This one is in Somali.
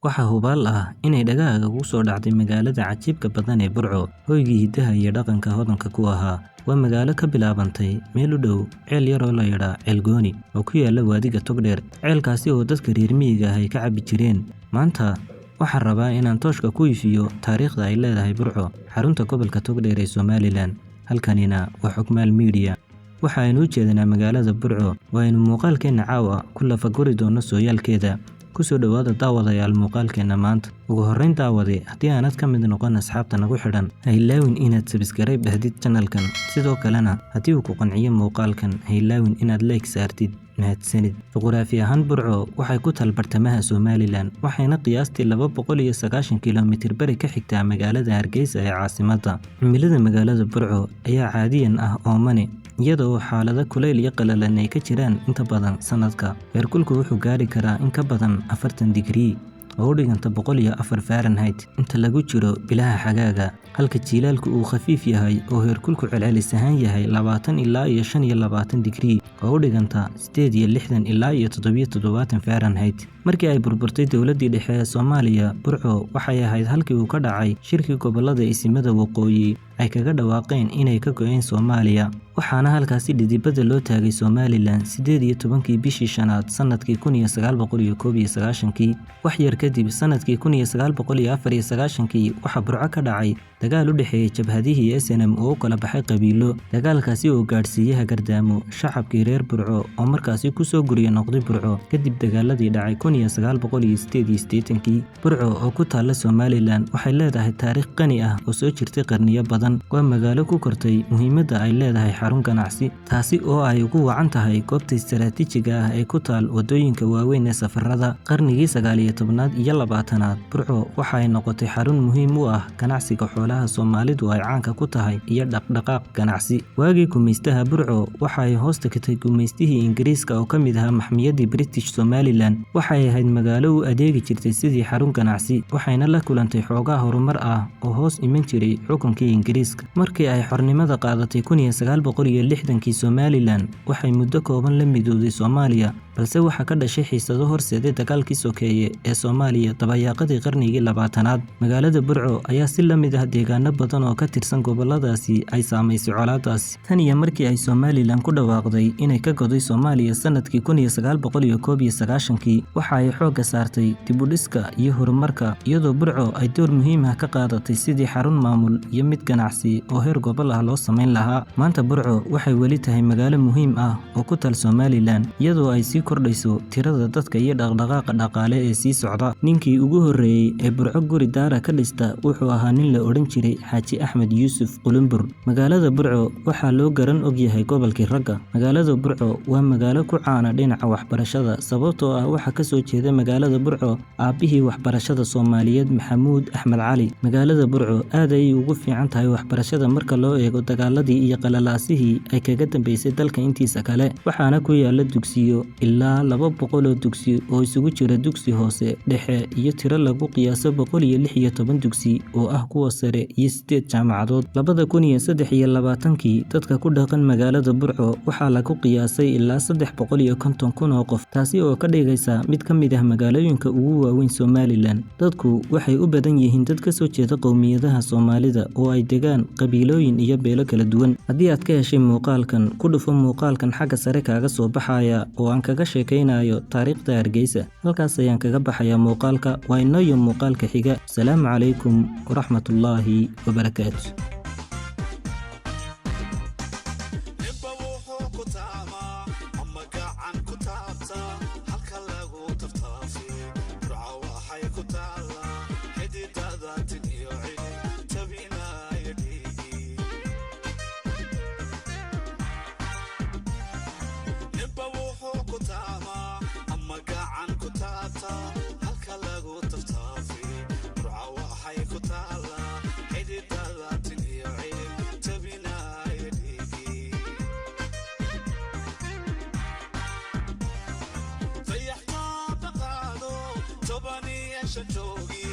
waxaa hubaal ah inay dhagahaaga ugu soo dhacday magaalada cajiibka badan ee Burco, hoygii hidaha iyo dhaqanka hodanka ku ahaa. Waa magaalo ka bilaabantay meel u dhow ceel yar oo la yidhaa Ceel Gooni oo ku yaalla waadiga Togdheer. Ceelkaasi oo dadka reer miyiga ah ay ka cabbi jireen. Maanta waxaan rabaa inaan tooshka ku ifiyo taariikhda ay leedahay Burco, xarunta gobolka Togdheer ee Somaliland. Halkanina waa Xogmaal Media. Waxa aynu u jeedinaa magaalada Burco, waaynu muuqaalkeena caawa ku lafaguri doono sooyaalkeeda. Ku soo dhawaada daawadayaal muuqaalkeena maanta. Ugu horreyn daawade, haddii aanad ka mid noqon asxaabta nagu xidhan, ha ilaawin inaad subscribe dhahdid channelkan. Sidoo kalena, haddii uu ku qanciyo muuqaalkan, ha ilaawin inaad like saartid. mahadsanid. Juqraafi ahaan Burco waxay ku taal bartamaha Somaliland, waxayna qiyaastii 290 kiiloomitir bari ka xigtaa magaalada Hargeysa ee caasimadda. Cimilada magaalada Burco ayaa caadiyan ah oomane, iyada oo xaalado kulayl iyo qalalan ay ka jiraan inta badan sanadka. Heerkulku wuxuu gaari karaa in ka badan 40 digrii oo u dhiganta 104 Fahrenheit inta lagu jiro bilaha xagaaga, halka jiilaalku uu khafiif yahay oo heerkulku celcelis ahaan yahay 20 ilaa 25 digrii oo u dhiganta 68 ilaa 77 Fahrenheit. Markii ay burburtay dowladdii dhexe ee Soomaaliya, Burco waxay ahayd halkii uu ka dhacay shirkii gobollada Isimada Waqooyi ay kaga dhawaaqeen inay ka go'een Soomaaliya, waxaana halkaasi dhidibada loo taagay Somaliland 18 bishii shanaad sanadkii 1991. Wax yar kadib sanadkii 1994 waxaa Burco ka dhacay dagaal u dhexeeyay jabhadihii SNM oo u kala baxay qabiilo. Dagaalkaasi oo gaadhsiiyay hagardaamo shacabkii reer Burco oo markaasi ku soo guryo noqday Burco kadib dagaaladii dhacay 1988. Burco oo ku taalla Somaliland waxay leedahay taariikh qani ah oo soo jirtay qarniyo badan. Waa magaalo ku kortay muhiimadda ay leedahay xarun ganacsi, taasi oo ay ugu wacan tahay goobta istaraatiijiga ah ee ku taal wadooyinka waaweyn ee safarada. Qarnigii 19aad iyo 20aad, Burco waxa ay noqotay xarun muhiim u ah ganacsiga xoolaha Soomaalidu ay caanka ku tahay iyo dhaqdhaqaaq ganacsi. Waagii gumaystaha, Burco waxa ay hoos tagtay gumaystihii Ingiriiska oo ka mid ahaa maxmiyadii British Somaliland. Waxay ahayd magaalo u adeegi jirtay sidii xarun ganacsi, waxayna la kulantay xoogaa horumar ah oo hoos iman jiray xukunkii Ingiriiska. Markii ay xornimada qaadatay 1960kii, Somaliland waxay muddo kooban la midowday Soomaaliya, balse waxaa ka dhashay xiisado horseeday dagaalkii sokeeye ee Soomaaliya dabayaaqadii qarnigii 20aad. Magaalada Burco ayaa si la mid ah deegaano badan oo ka tirsan gobolladaasi ay saamaysay colaadaasi. Tan iyo markii ay Somaliland ku dhawaaqday inay ka go'day Soomaaliya sanadkii 1991, waxa ay xoogga saartay dib u dhiska iyo horumarka, iyadoo Burco ay door muhiim ah ka qaadatay sidii xarun maamul iyo mid ganacsi oo heer gobol ah loo samayn lahaa. Maanta Burco waxay weli tahay magaalo muhiim ah oo ku taal Somaliland, iyadoo ay sii kordhayso tirada dadka iyo dhaqdhaqaaqa dhaqaale ee sii socda. Ninkii ugu horreeyay ee Burco guri daara ka dhista wuxuu ahaa nin la odhan jiray Xaaji Axmed Yuusuf Qulumbur. Magaalada Burco waxaa loo garan og yahay gobolkii ragga. Magaalada Burco waa magaalo ku caana dhinaca waxbarashada, sababtoo ah waxaa ka soo jeeda magaalada Burco aabbihii waxbarashada Soomaaliyeed Maxamuud Axmed Cali. Magaalada Burco aad ayay ugu fiican tahay waxbarashada marka loo eego dagaaladii iyo qalalaasihii ay kaga dambeysay dalka intiisa kale, waxaana ku yaala dugsiyo ilaa 200 oo dugsi oo isugu jira dugsi hoose, dhexe iyo tiro lagu qiyaaso 116 dugsi oo ah kuwa sare iyo 8 jaamacadood. 2023, dadka ku dhaqan magaalada Burco waxaa lagu qiyaasay ilaa 350,000 oo qof, taasi oo ka dhigaysa mid ka mid ah magaalooyinka ugu waaweyn Somaliland. Dadku waxay u badan yihiin dad ka soo jeeda qowmiyadaha Soomaalida oo ay degaan qabiilooyin iyo beelo kala duwan. Haddii aad ka heshay muuqaalkan, ku dhufo muuqaalkan xagga sare kaaga soo baxaya oo aan kaga sheekaynayo taariikhda Hargeysa. Halkaas ayaan kaga baxayaa muuqaalka. Waa inoo muuqaalka xiga. Asalaamu calaykum waraxmatullaahi wabarakaatu. Jogi